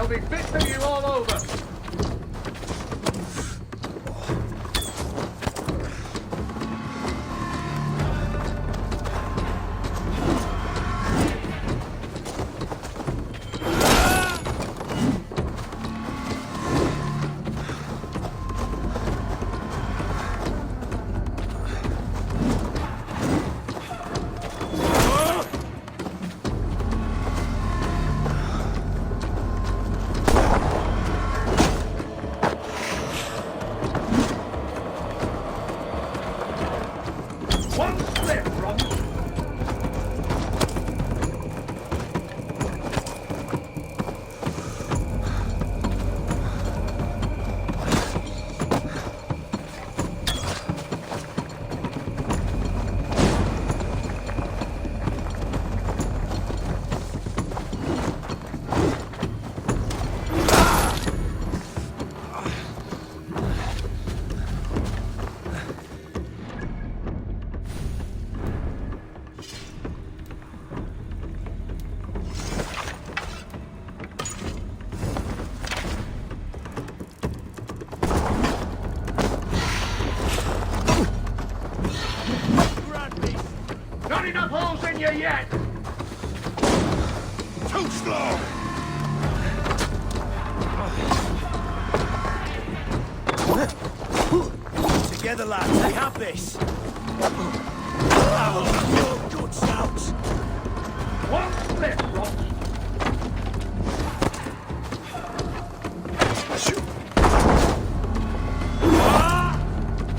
There'll be bits of you all over. Not enough holes in you yet! Too slow! Together, lads, we have this! Good shouts! One slip, Ross.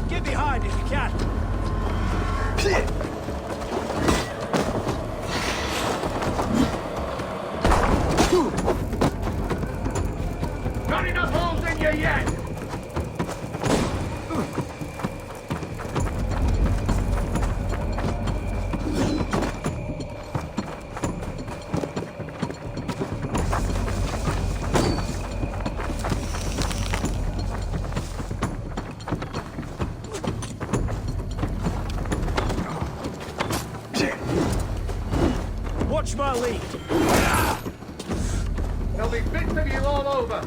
Get behind if you can! Not enough holes in you yet! Watch my lead! There'll be bits of you all over.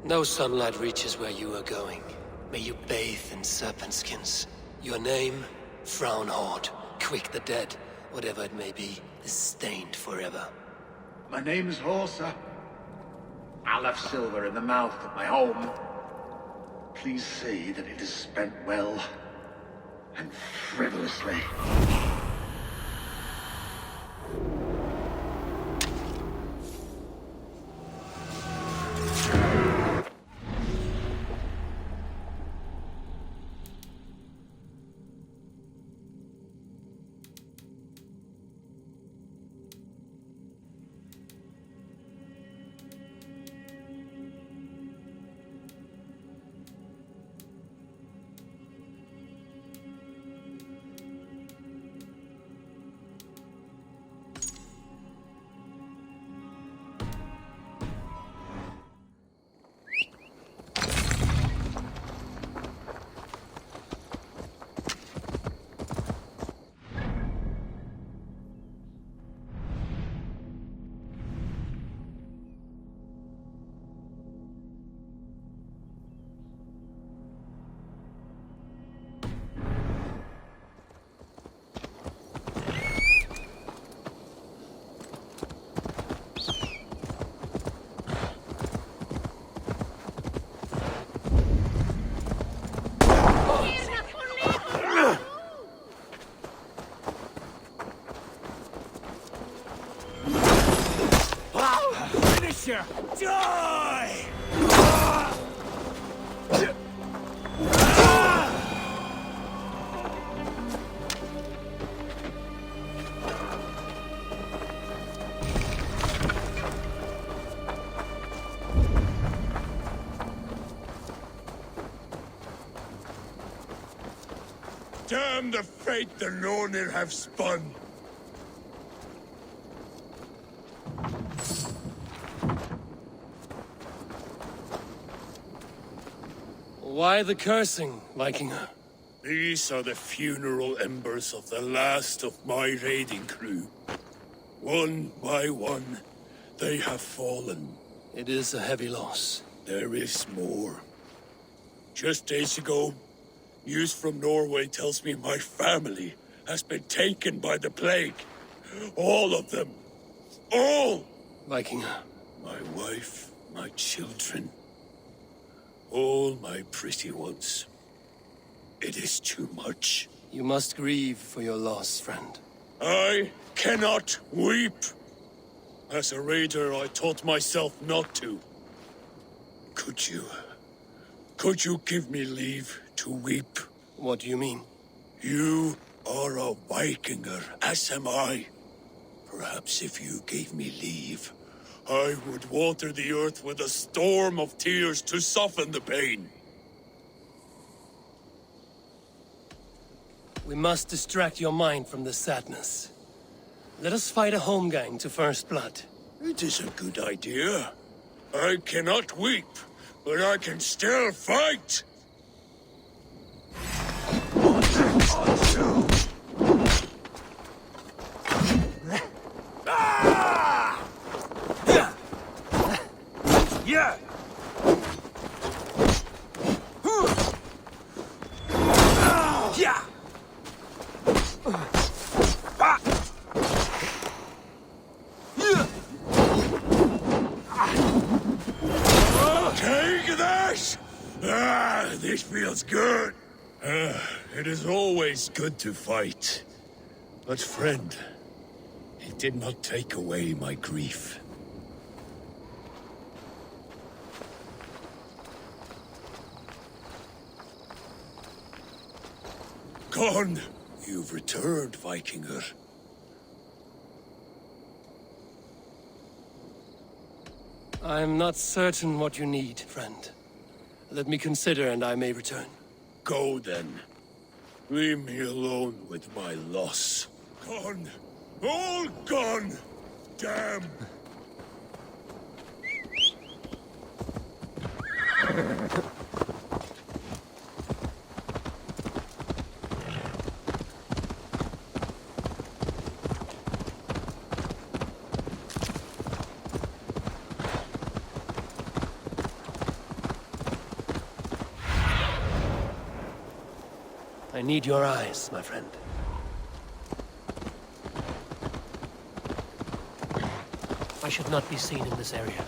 No sunlight reaches where you are going. May you bathe in serpent skins. Your name, Frown Horde. Quick the dead, whatever it may be, is stained forever. My name is Horsa. I left silver in the mouth of my home. Please say that it is spent well and frivolously. Die! Damn the fate the Nornir have spun! Why the cursing, Vikinger? These are the funeral embers of the last of my raiding crew. One by one, they have fallen. It is a heavy loss. There is more. Just days ago, news from Norway tells me my family has been taken by the plague. All of them. All! Vikinger. My wife, my children. All my pretty ones. It is too much. You must grieve for your loss, friend. I cannot weep. As a raider, I taught myself not to. Could you give me leave to weep? What do you mean? You are a Vikinger, as am I. Perhaps if you gave me leave, I would water the earth with a storm of tears to soften the pain. We must distract your mind from the sadness. Let us fight a holmgang to first blood. It is a good idea. I cannot weep, but I can still fight! Yeah! Yeah! Take this! This feels good. It is always good to fight. But friend, it did not take away my grief. Gone! You've returned, Vikinger. I am not certain what you need, friend. Let me consider and I may return. Go then. Leave me alone with my loss. Gone! All gone! Damn! I need your eyes, my friend. I should not be seen in this area.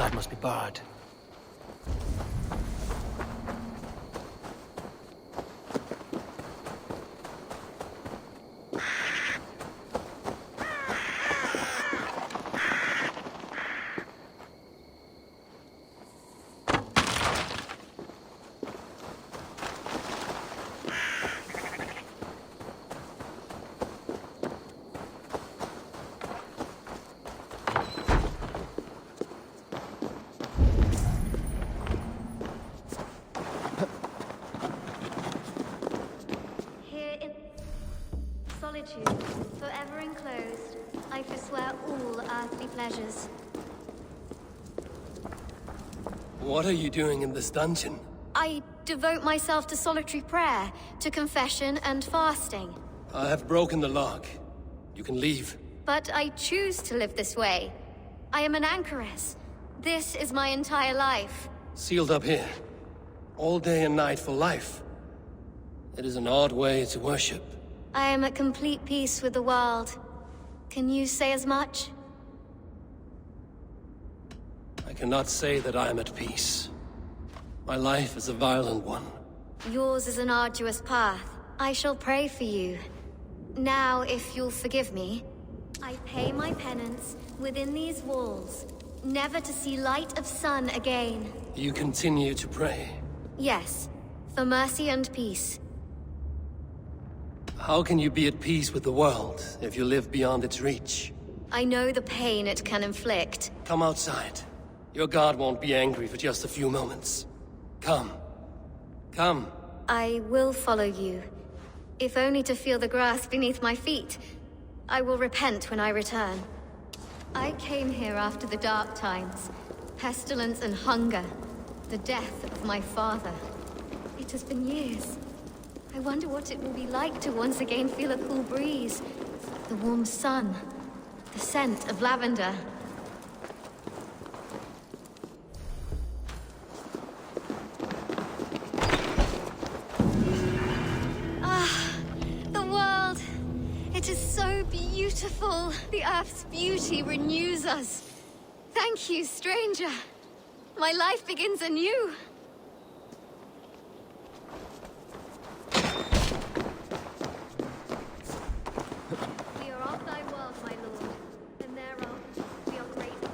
outside must be barred. Solitude, forever enclosed, I forswear all earthly pleasures. What are you doing in this dungeon? I devote myself to solitary prayer, to confession and fasting. I have broken the lock. You can leave. But I choose to live this way. I am an anchoress. This is my entire life. Sealed up here. All day and night for life. It is an odd way to worship. I am at complete peace with the world. Can you say as much? I cannot say that I am at peace. My life is a violent one. Yours is an arduous path. I shall pray for you. Now, if you'll forgive me, I pay my penance within these walls, never to see light of sun again. You continue to pray. Yes, for mercy and peace. How can you be at peace with the world if you live beyond its reach? I know the pain it can inflict. Come outside. Your god won't be angry for just a few moments. Come. Come. I will follow you, if only to feel the grass beneath my feet. I will repent when I return. I came here after the dark times, pestilence and hunger, the death of my father. It has been years. I wonder what it will be like to once again feel a cool breeze, the warm sun, the scent of lavender. Ah, the world. It is so beautiful. The Earth's beauty renews us. Thank you, stranger. My life begins anew. We are of thy world, my lord, and thereof we are grateful.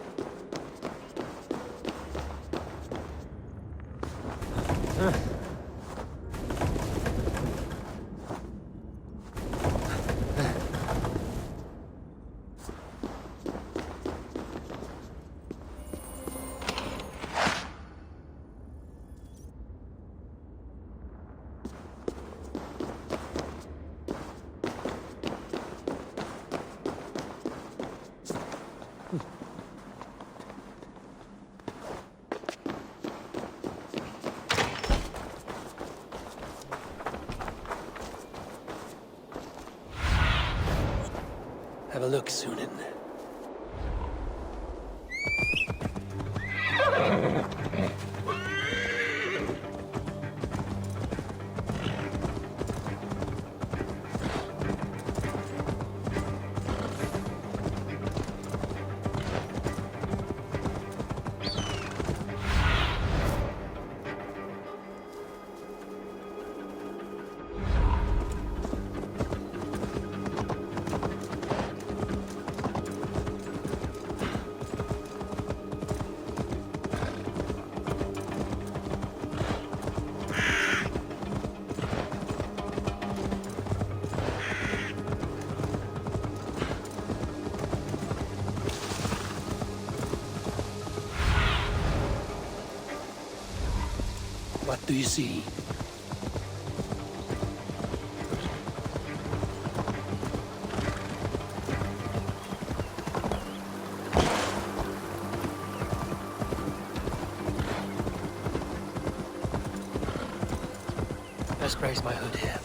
Have a look, Sunan. What do you see? Let's raise my hood here.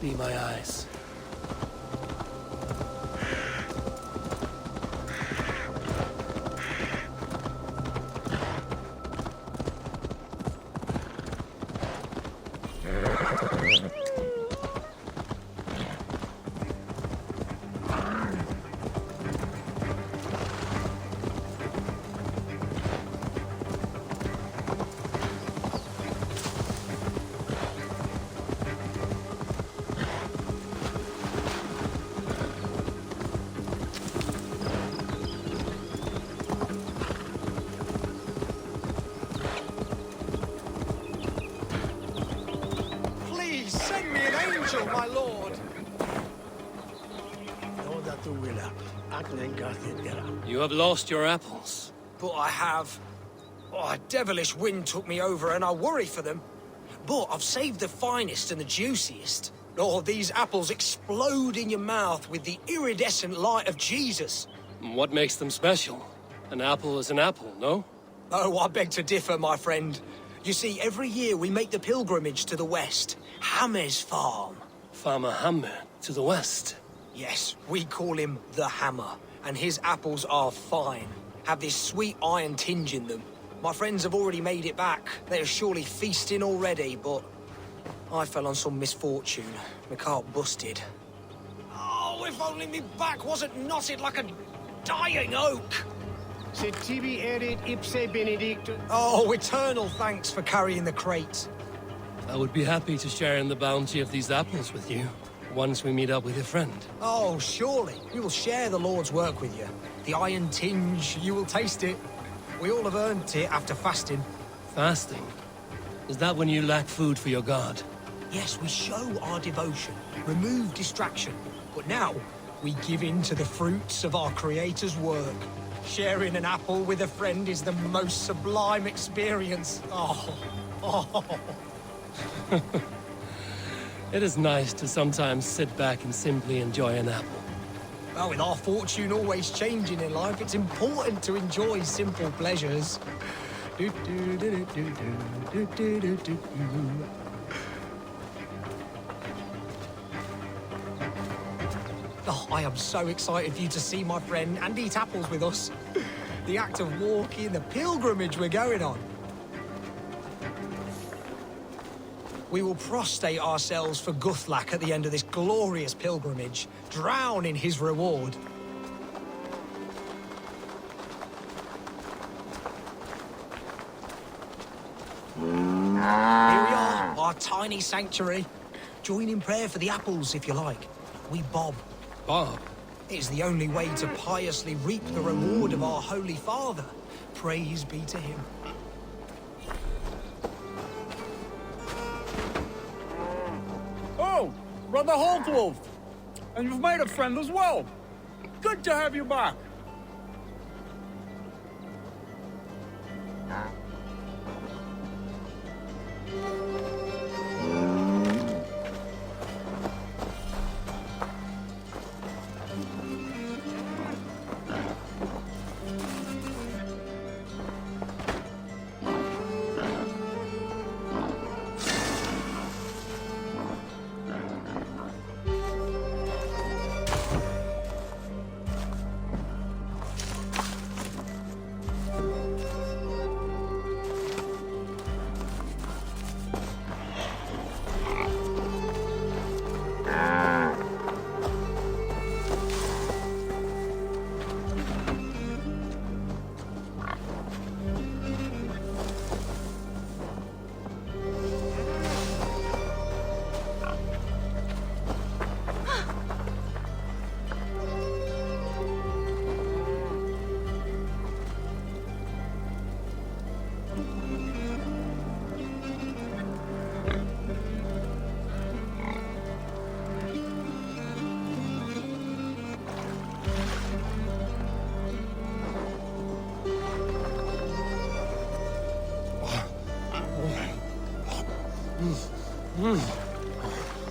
be my eyes. My lord. You have lost your apples. But I have. Oh, a devilish wind took me over and I worry for them. But I've saved the finest and the juiciest. Oh, these apples explode in your mouth with the iridescent light of Jesus. What makes them special? An apple is an apple, no? Oh, I beg to differ, my friend. You see, every year we make the pilgrimage to the west. Hammer's farm. Farmer Hammer, to the west. Yes, we call him the Hammer, and his apples are fine. Have this sweet iron tinge in them. My friends have already made it back. They are surely feasting already, but I fell on some misfortune. My cart busted. Oh, if only me back wasn't knotted like a dying oak. Sed tibi erit ipse benedictus. Oh, eternal thanks for carrying the crate. I would be happy to share in the bounty of these apples with you, once we meet up with your friend. Oh, surely. We will share the Lord's work with you. The iron tinge, you will taste it. We all have earned it after fasting. Fasting? Is that when you lack food for your god? Yes, we show our devotion, remove distraction. But now, we give in to the fruits of our Creator's work. Sharing an apple with a friend is the most sublime experience. Oh. It is nice to sometimes sit back and simply enjoy an apple. Well, with our fortune always changing in life, it's important to enjoy simple pleasures. Oh, I am so excited for you to see my friend and eat apples with us. The act of walking, the pilgrimage we're going on. We will prostrate ourselves for Guthlak at the end of this glorious pilgrimage, drown in his reward. Here we are, our tiny sanctuary. Join in prayer for the apples, if you like. We bob. Bob? It is the only way to piously reap the reward of our Holy Father. Praise be to him. Oh, Brother Holtwolf. And you've made a friend as well. Good to have you back.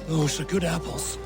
Those are good apples.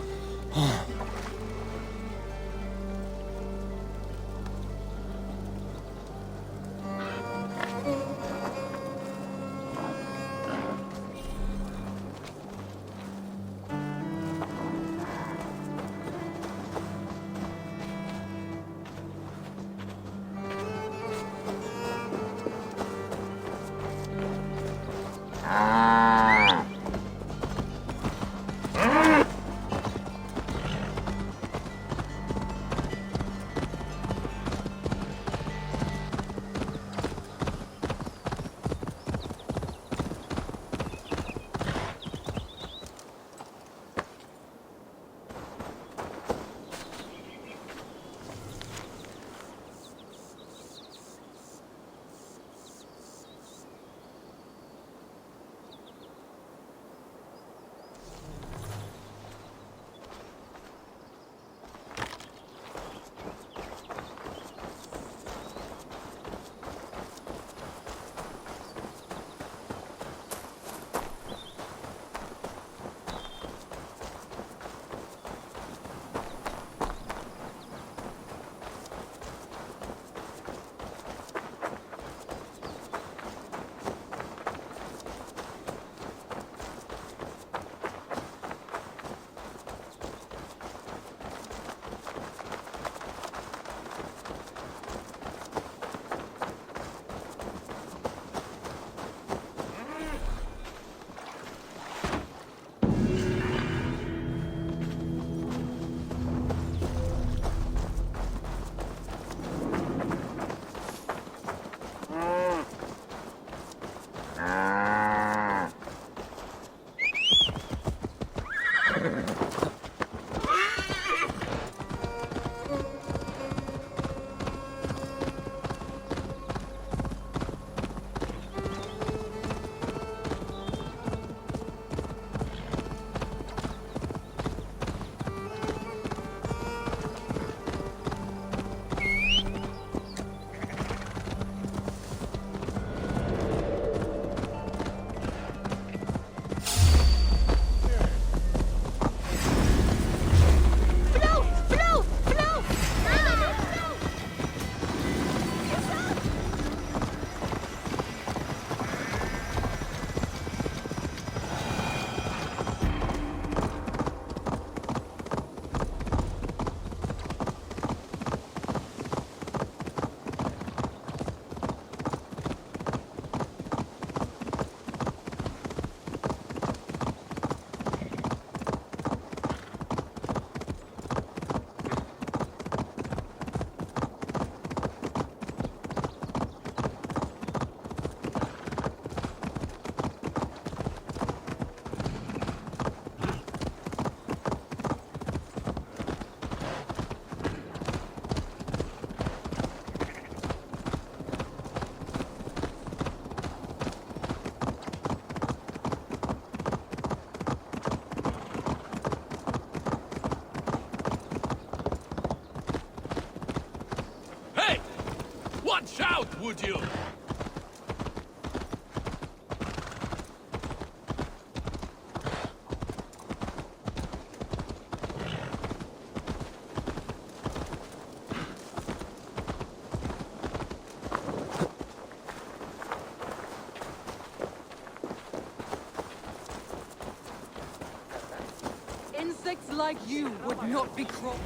Shout, would you? Insects like you would not be crawling.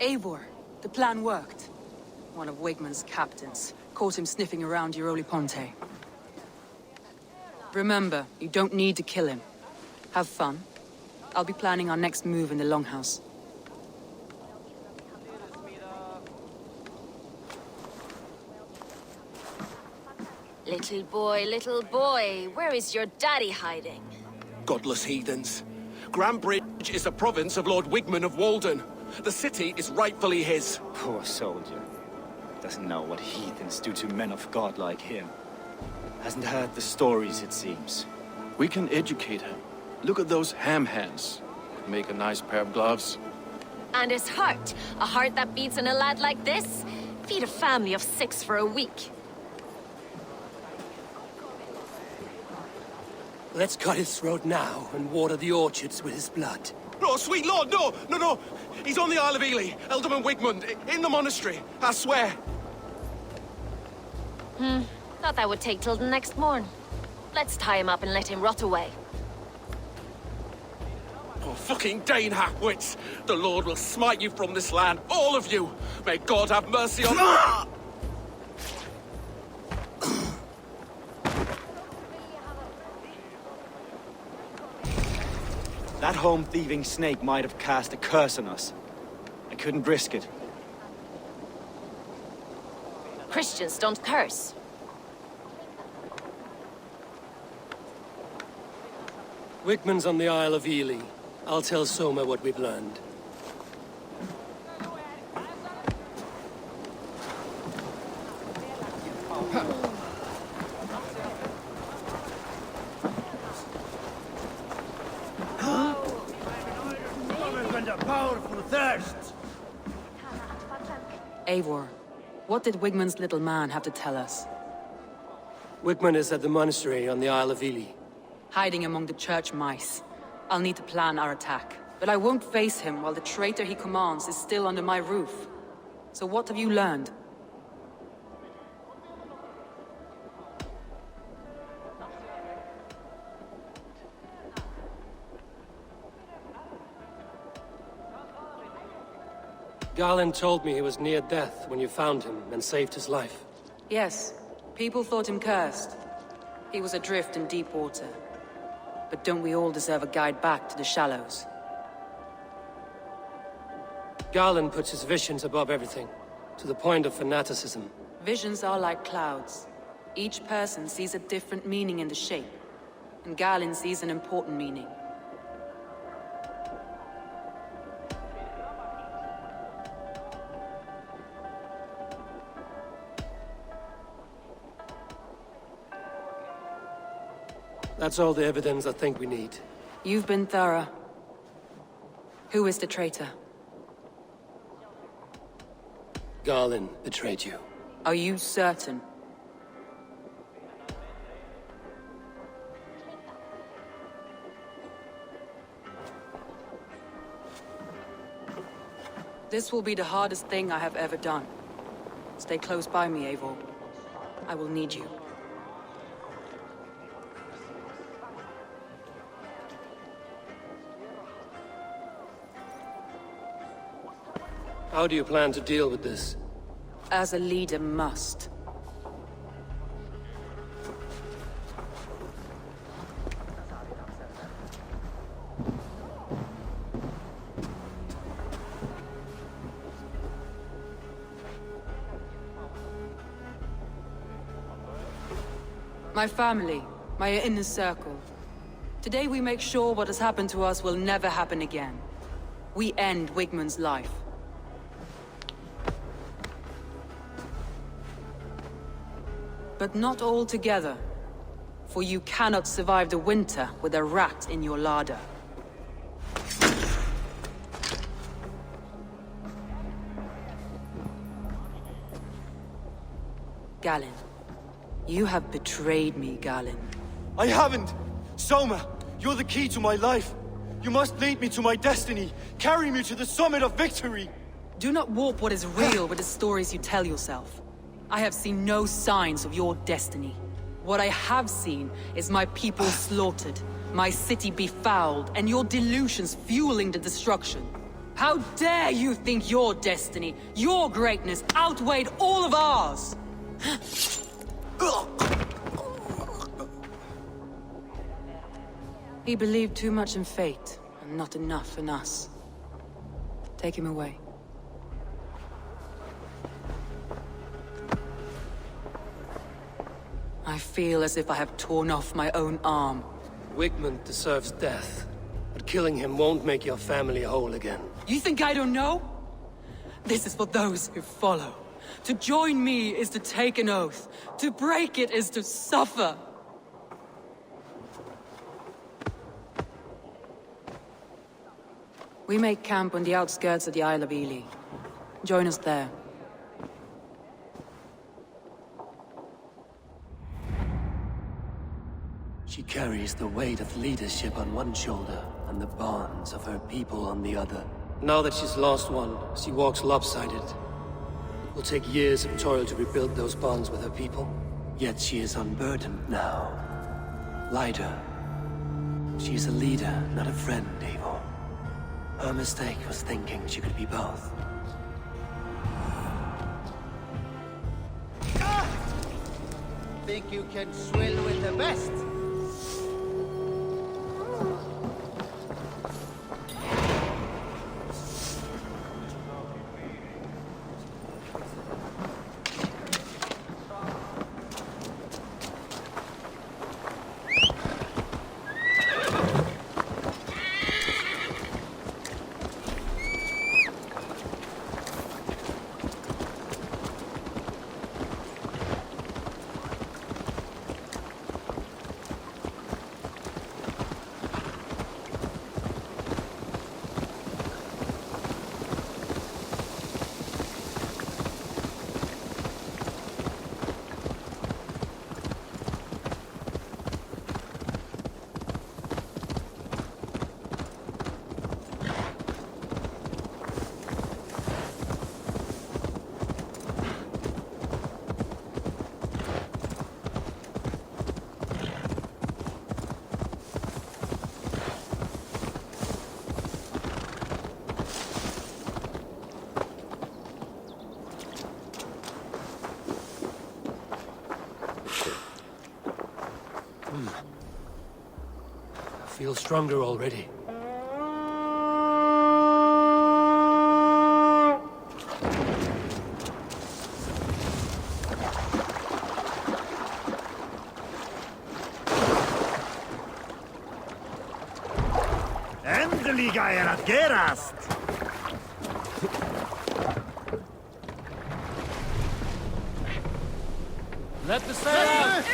Eivor, the plan worked. One of Wigman's captains caught him sniffing around Euroli Ponte. Remember, you don't need to kill him. Have fun. I'll be planning our next move in the Longhouse. Little boy, where is your daddy hiding? Godless heathens. Grambridge is a province of Lord Wigman of Walden. The city is rightfully his. Poor soldier. Doesn't know what heathens do to men of God like him. Hasn't heard the stories, it seems. We can educate him. Look at those ham hands. Could make a nice pair of gloves. And his heart. A heart that beats in a lad like this? Feed a family of 6 for a week. Let's cut his throat now and water the orchards with his blood. No, sweet lord, no, no, no. He's on the Isle of Ely, Ealdorman Wigmund, in the monastery, I swear. Thought that would take till the next morn. Let's tie him up and let him rot away. Oh, fucking Dane half-wits! The Lord will smite you from this land, all of you! May God have mercy on... That home-thieving snake might have cast a curse on us. I couldn't risk it. Christians don't curse. Wigmund's on the Isle of Ely. I'll tell Soma what we've learned. Powerful thirst. Eivor, what did Wigmund's little man have to tell us? Wigmund is at the monastery on the Isle of Ely. Hiding among the church mice. I'll need to plan our attack. But I won't face him while the traitor he commands is still under my roof. So what have you learned? Garland told me he was near death when you found him and saved his life. Yes, people thought him cursed. He was adrift in deep water. But don't we all deserve a guide back to the shallows? Garland puts his visions above everything, to the point of fanaticism. Visions are like clouds. Each person sees a different meaning in the shape, and Garland sees an important meaning. That's all the evidence I think we need. You've been thorough. Who is the traitor? Garland betrayed you. Are you certain? This will be the hardest thing I have ever done. Stay close by me, Eivor. I will need you. How do you plan to deal with this? As a leader must. My family, my inner circle. Today we make sure what has happened to us will never happen again. We end Wigmund's life. But not all together. For you cannot survive the winter with a rat in your larder. Galen. You have betrayed me, Galen. I haven't! Soma, you're the key to my life. You must lead me to my destiny. Carry me to the summit of victory. Do not warp what is real with the stories you tell yourself. I have seen no signs of your destiny. What I have seen is my people slaughtered, my city befouled, and your delusions fueling the destruction. How dare you think your destiny, your greatness, outweighed all of ours? He believed too much in fate, and not enough in us. Take him away. I feel as if I have torn off my own arm. Wigmund deserves death, but killing him won't make your family whole again. You think I don't know? This is for those who follow. To join me is to take an oath. To break it is to suffer. We make camp on the outskirts of the Isle of Ely. Join us there. She carries the weight of leadership on one shoulder and the bonds of her people on the other. Now that she's lost one, she walks lopsided. It will take years of toil to rebuild those bonds with her people. Yet she is unburdened now. Lighter. She is a leader, not a friend, Eivor. Her mistake was thinking she could be both. Think you can swill with the best? I feel stronger already. Endelig er at gerast! Let the sail!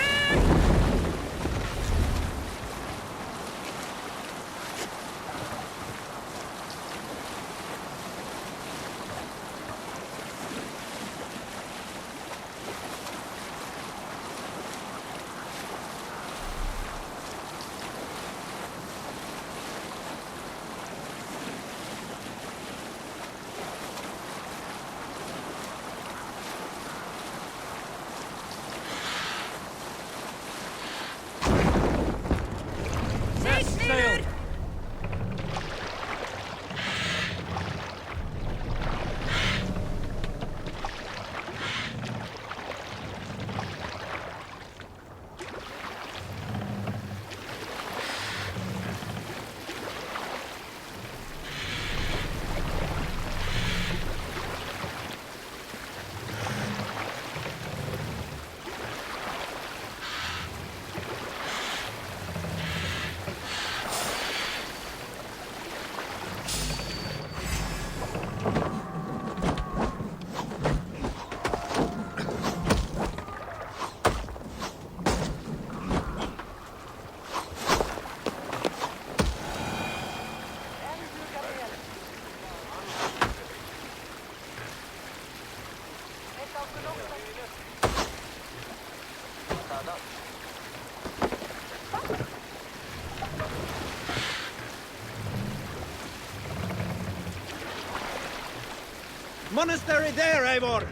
Monastery there, Eivor!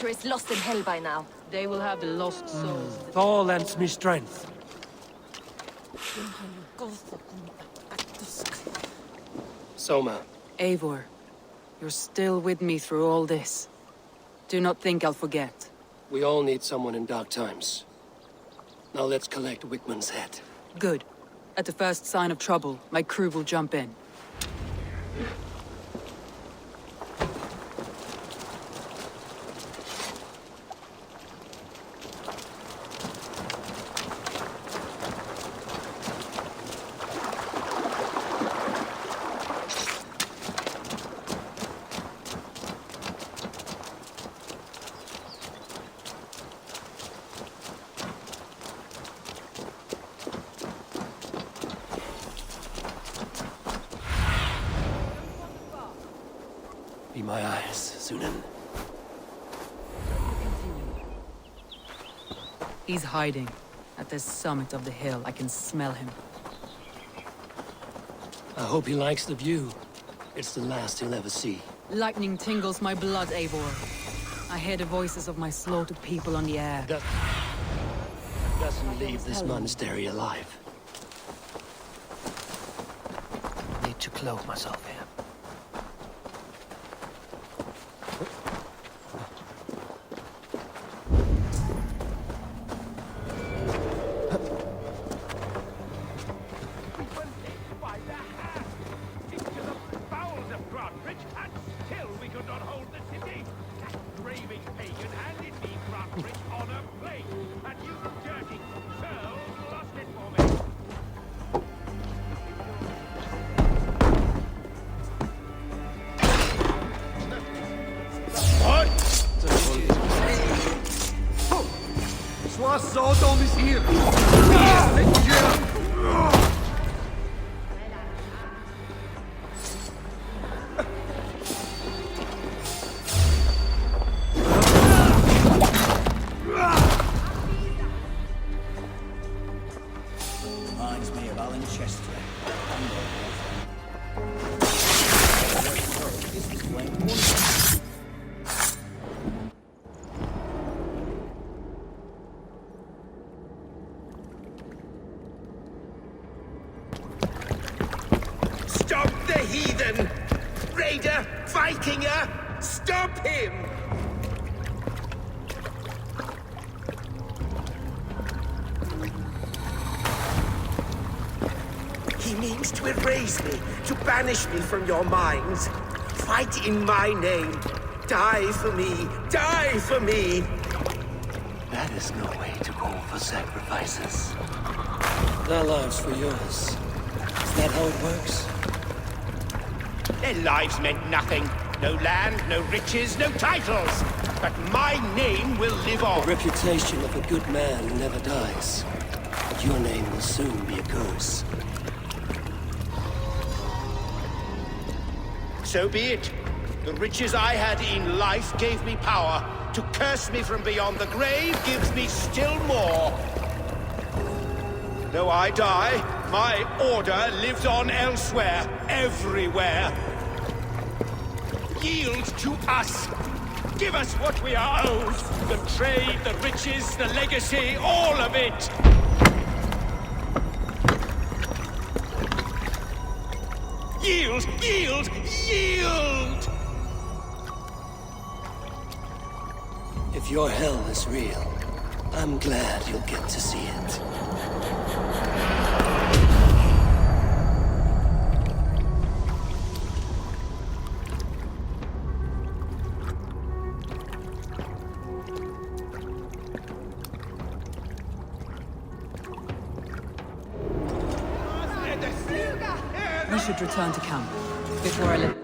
Is lost in hell by now. They will have the lost souls. Thor lends me strength. Soma. Eivor, you're still with me through all this. Do not think I'll forget. We all need someone in dark times. Now let's collect Wickman's head. Good. At the first sign of trouble, my crew will jump in. Sunan. He's hiding. At the summit of the hill, I can smell him. I hope he likes the view. It's the last he'll ever see. Lightning tingles my blood, Eivor. I hear the voices of my slaughtered people on the air. Doesn't leave this monastery alive. I need to cloak myself here. Sodom is here! Reminds me of Alan Chester. Stop the heathen! Raider! Vikinger! Stop him! He means to erase me, to banish me from your minds. Fight in my name. Die for me! Die for me! That is no way to call for sacrifices. Their lives for yours. Is that how it works? Their lives meant nothing. No land, no riches, no titles. But my name will live on. The reputation of a good man never dies. But your name will soon be a curse. So be it. The riches I had in life gave me power. To curse me from beyond the grave gives me still more. Though I die, my order lives on elsewhere, everywhere. Yield to us. Give us what we are owed. The trade, the riches, the legacy, all of it. Yield, yield, yield! If your hell is real, I'm glad you'll get to see it. We should return to camp before I let...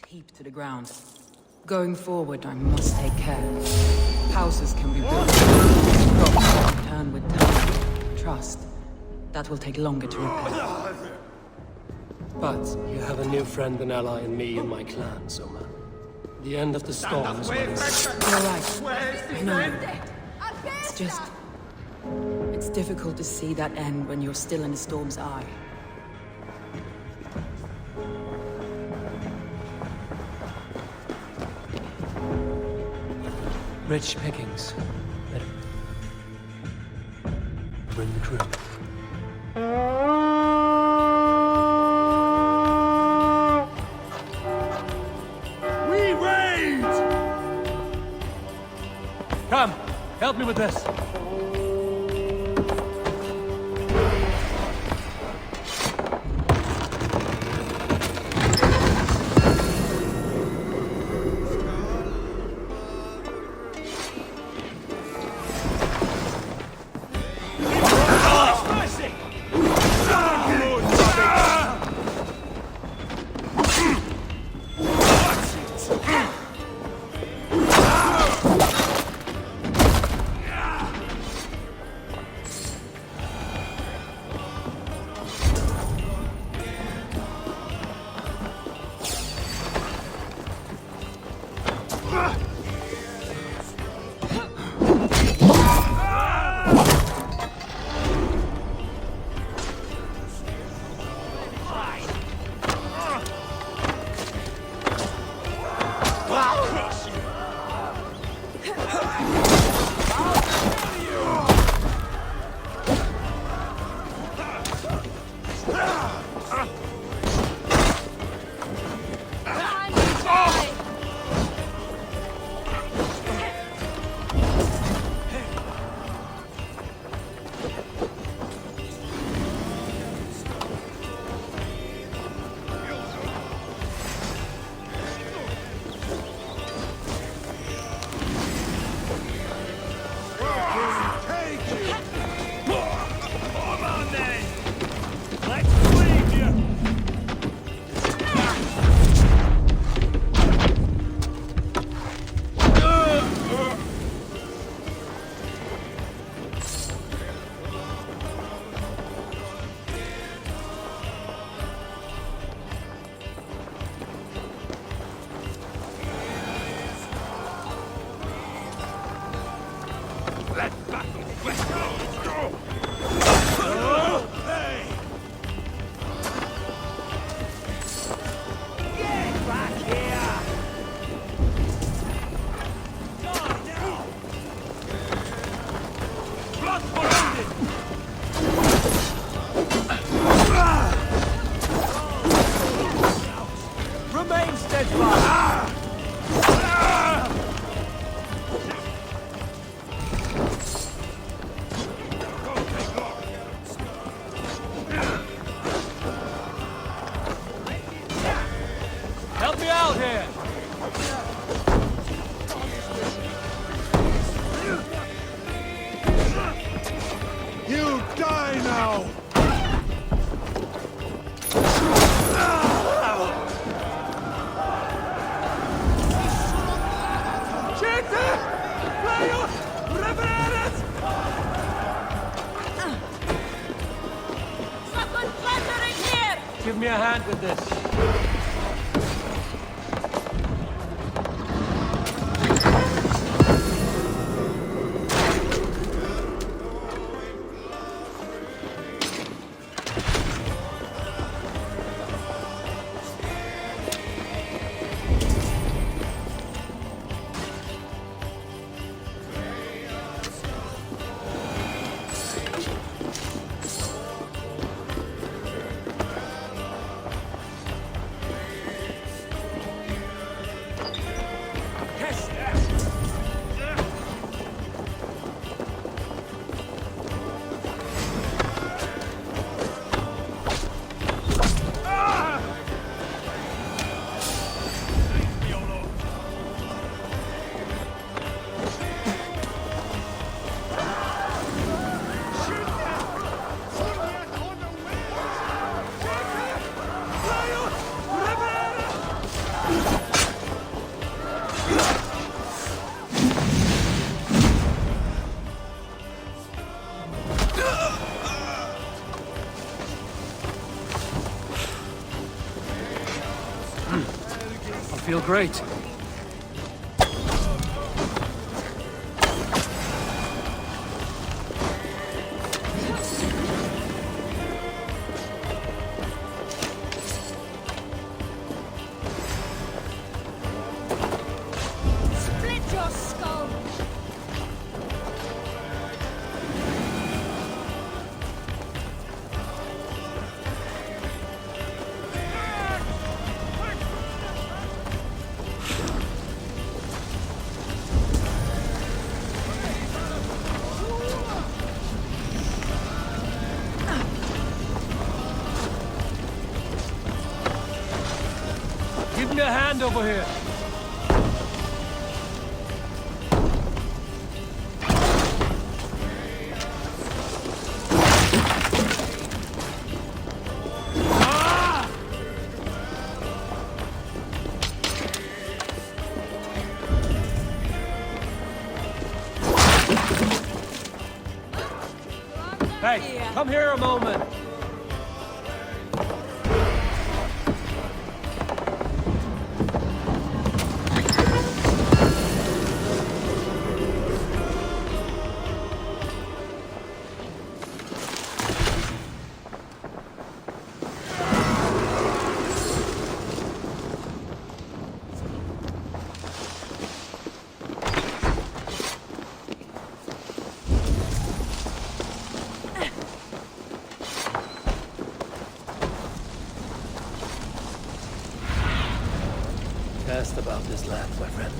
heaped to the ground. Going forward, I must take care. Houses can be built. Crops can turn with time. Trust. That will take longer to repair. But you have a new friend and ally in me and my clan, Soma. The end of the storm is when You're right. I know. It's just... It's difficult to see that end when you're still in the storm's eye. Rich pickings. Bring the crew. We raid! Come, help me with this. Remain steadfast! Help me out here! You die now! Give me a hand with this. I feel great. Split your skull! me a hand over here. Hey, come here a moment. Asked about this land, my friend.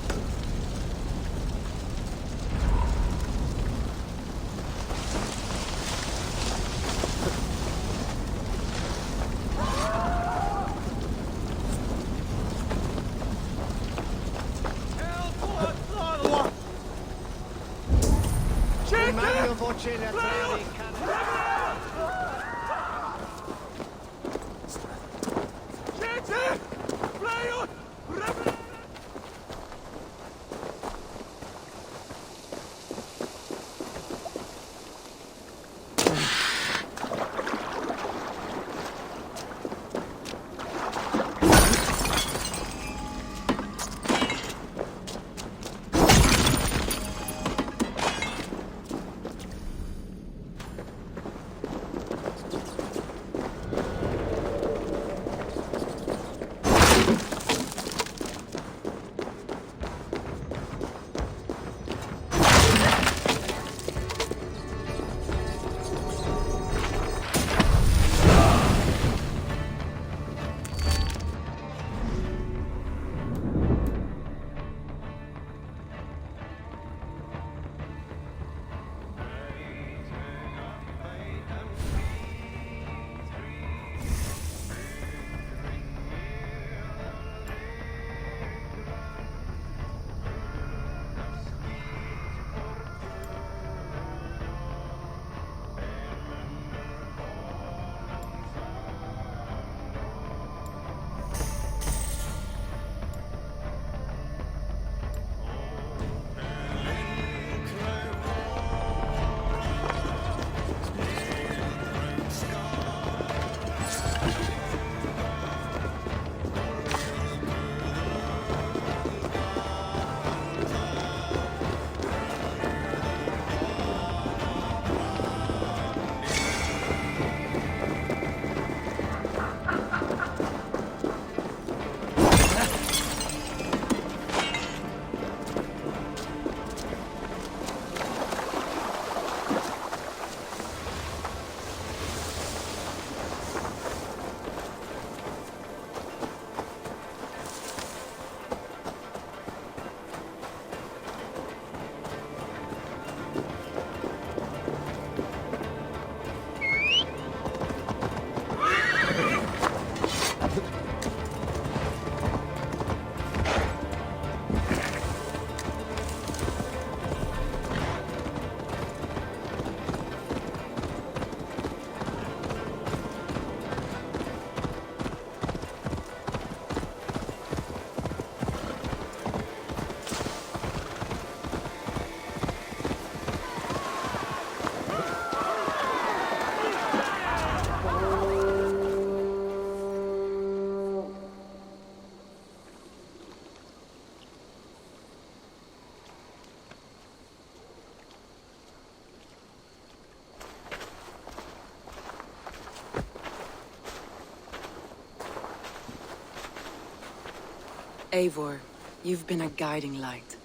Eivor, you've been a guiding light.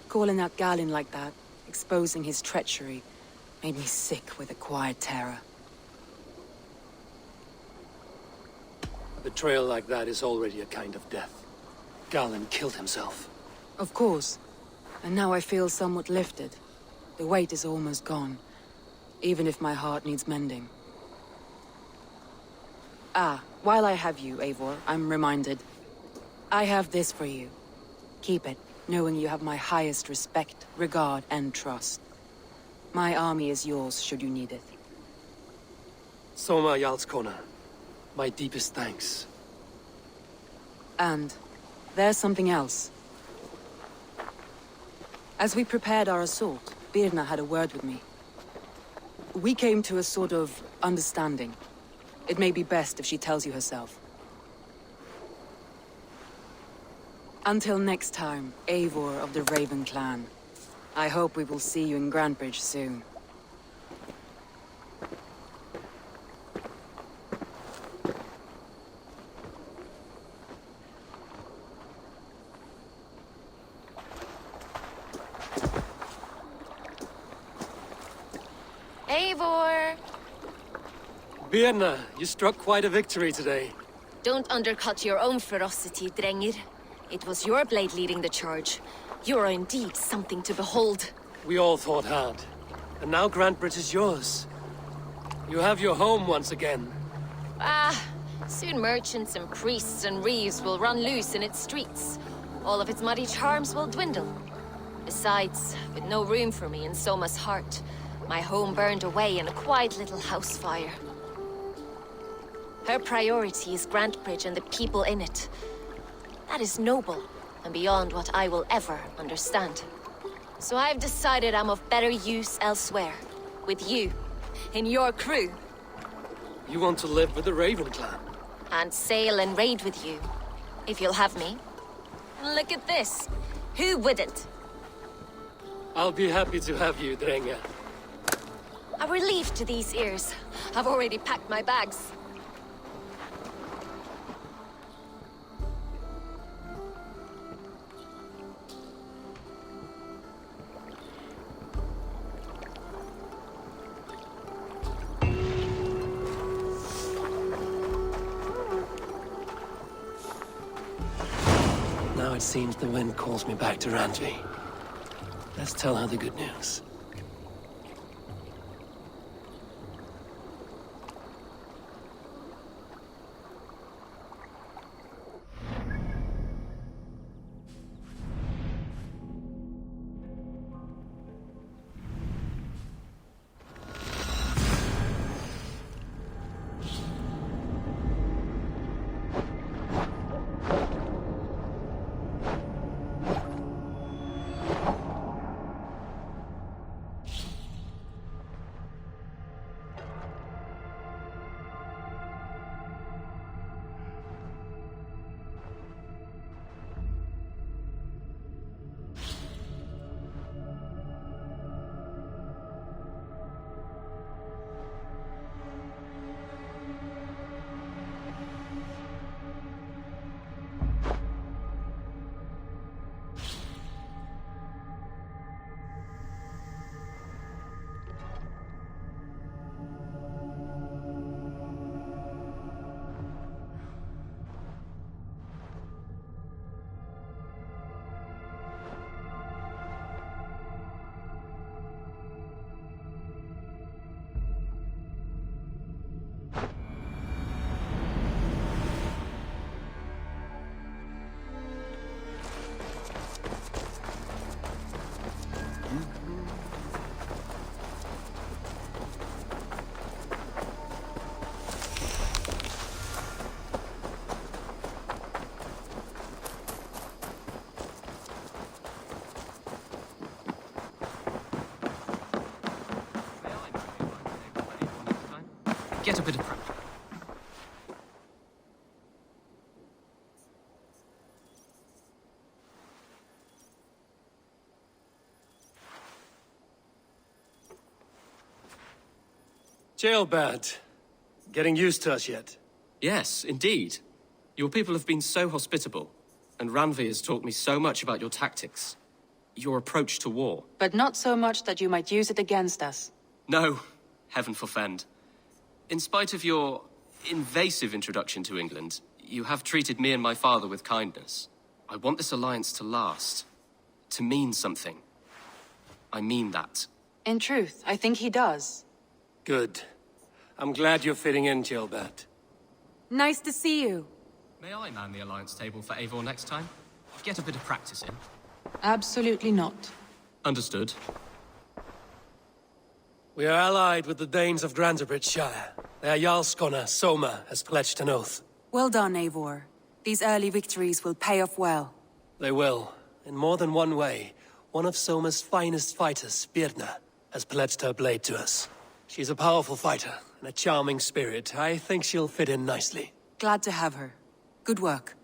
Calling out Galen like that, exposing his treachery, made me sick with a quiet terror. A betrayal like that is already a kind of death. Galen killed himself. Of course. And now I feel somewhat lifted. The weight is almost gone, even if my heart needs mending. Ah, while I have you, Eivor, I'm reminded. I have this for you. Keep it, knowing you have my highest respect, regard, and trust. My army is yours, should you need it. Soma Yalskona. My deepest thanks. And there's something else. As we prepared our assault, Birna had a word with me. We came to a sort of understanding. It may be best if she tells you herself. Until next time, Eivor of the Raven Clan. I hope we will see you in Grantebridge soon. Eivor! Birna, you struck quite a victory today. Don't undercut your own ferocity, Drengir. It was your blade leading the charge. You are indeed something to behold. We all fought hard. And now Grantebridge is yours. You have your home once again. Soon merchants and priests and reeves will run loose in its streets. All of its muddy charms will dwindle. Besides, with no room for me in Soma's heart, my home burned away in a quiet little house fire. Her priority is Grantebridge and the people in it. That is noble, and beyond what I will ever understand. So I've decided I'm of better use elsewhere. With you, in your crew. You want to live with the Raven Clan? And sail and raid with you, if you'll have me. Look at this. Who wouldn't? I'll be happy to have you, Drenga. A relief to these ears. I've already packed my bags. Now it seems the wind calls me back to Randvi. Let's tell her the good news. Get a bit of prep. Jailbird. Getting used to us yet? Yes, indeed. Your people have been so hospitable, and Randvi has taught me so much about your tactics. Your approach to war. But not so much that you might use it against us. No, heaven forfend. In spite of your invasive introduction to England, you have treated me and my father with kindness. I want this alliance to last. To mean something. I mean that. In truth, I think he does. Good. I'm glad you're fitting in, Jailbird. Nice to see you. May I man the alliance table for Eivor next time? Get a bit of practice in. Absolutely not. Understood. We are allied with the Danes of Grantebridgeshire. Their Jarlskona, Soma, has pledged an oath. Well done, Eivor. These early victories will pay off well. They will. In more than one way. One of Soma's finest fighters, Birna, has pledged her blade to us. She's a powerful fighter and a charming spirit. I think she'll fit in nicely. Glad to have her. Good work.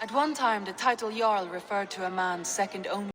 At one time, the title Jarl referred to a man second only